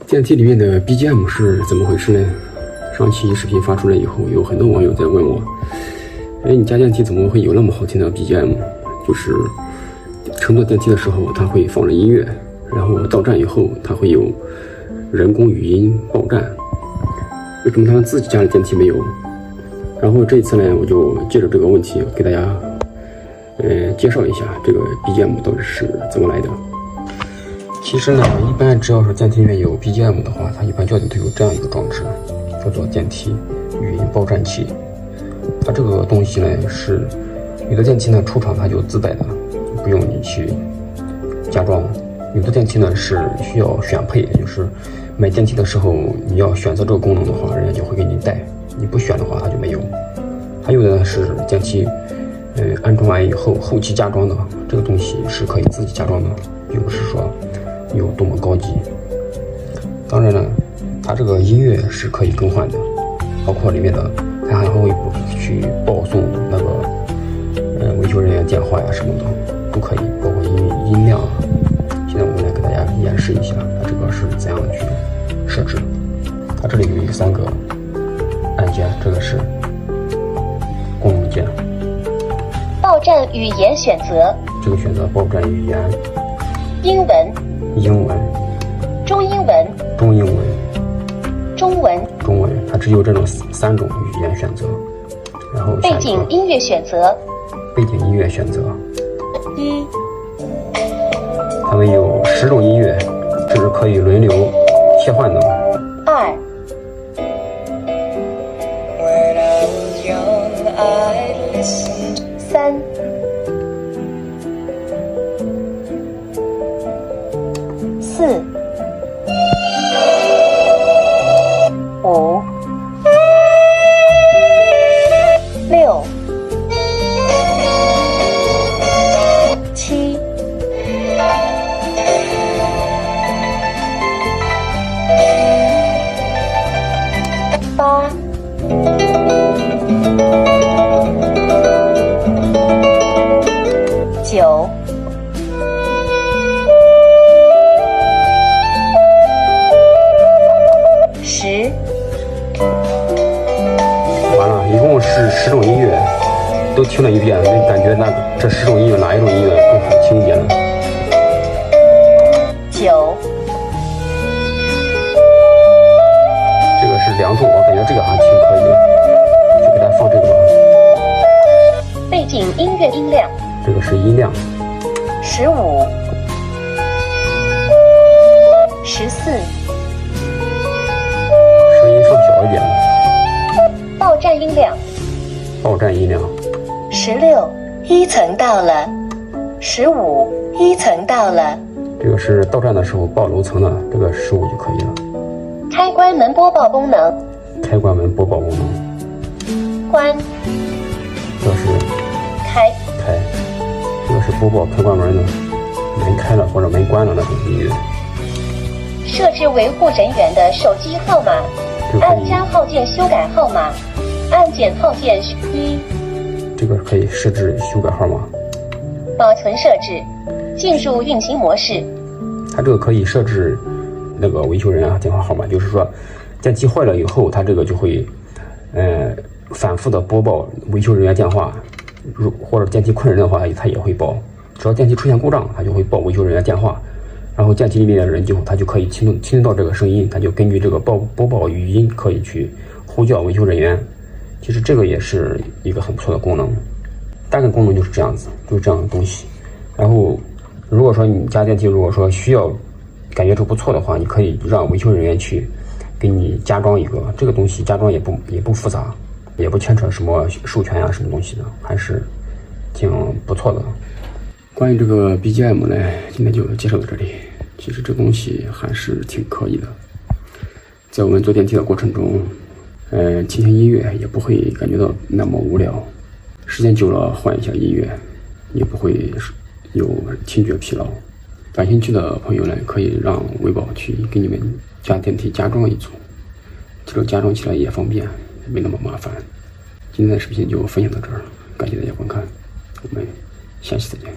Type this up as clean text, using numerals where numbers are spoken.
电梯里面的 BGM 是怎么回事呢？上期视频发出来以后，有很多网友在问我，你家电梯怎么会有那么好听的 BGM？ 就是乘坐电梯的时候，它会放着音乐，然后到站以后，它会有人工语音报站。为什么他们自己家的电梯没有？然后这一次呢，我就借着这个问题给大家介绍一下这个 BGM 到底是怎么来的。其实呢，一般只要是电梯里面有 BGM 的话，它一般家里都有这样一个装置，叫做电梯语音报站器。它这个东西呢，是有的电梯呢出厂它就自带的，不用你去加装。有的电梯呢是需要选配，就是买电梯的时候你要选择这个功能的话，人家就会给你带，你不选的话它就没有。还有的呢是电梯安装完以后后期加装的，这个东西是可以自己加装的，并不是说有多么高级。当然了，它这个音乐是可以更换的，包括里面的它还会去报送那个维修人员电话呀什么的都可以，包括音量啊。现在我们来给大家演示一下它这个是怎样去设置。它这里有3个按键，这个是功能键。报站语言选择，这个选择报站语言，英文、英文、中英文、中英文、中文、中文，它只有这种3种语言选择。然后背景音乐选择，背景音乐选择1，它们有10种音乐，这是可以轮流切换的。2，3，4，5，6，7，8，9，10。完了，一共是10种音乐，都听了一遍，你感觉这10种音乐哪一种音乐更好听一点呢9。这个是2种，我感觉这个还挺可以，就给它放这个吧。背景音乐音量，这个是音量15、14。声音上小一点，报站音量，报站音量16，一层到了，15，一层到了。这个是到站的时候报楼层的，这个15就可以了。开关门播报功能，开关门播报功能，关，这是开，这个是播报开关门的，门开了或者门关了那种音乐。设置维护人员的手机号码，按加号键修改号码，按减号键1。这个可以设置修改号码。保存设置，进入运行模式。它这个可以设置那个维修人员电话号码，就是说电梯坏了以后，它这个就会反复的播报维修人员电话，或者电梯困人的话，它也会报。只要电梯出现故障，它就会报维修人员电话。然后电梯里面的人他就可以听到这个声音，他就根据这个播报语音可以去呼叫维修人员。其实这个也是一个很不错的功能。大概功能就是这样子，就是这样的东西。然后如果说你家电梯如果说需要感觉这不错的话，你可以让维修人员去给你加装一个，这个东西加装也不复杂，也不牵扯什么授权啊什么东西的，还是挺不错的。关于这个 BGM 呢，今天就介绍到这里。其实这东西还是挺可以的，在我们坐电梯的过程中，听听音乐也不会感觉到那么无聊。时间久了换一下音乐，也不会有听觉疲劳。感兴趣的朋友呢，可以让维宝去给你们家电梯加装一组，这个加装起来也方便，没那么麻烦。今天的视频就分享到这儿，感谢大家观看，我们下期再见。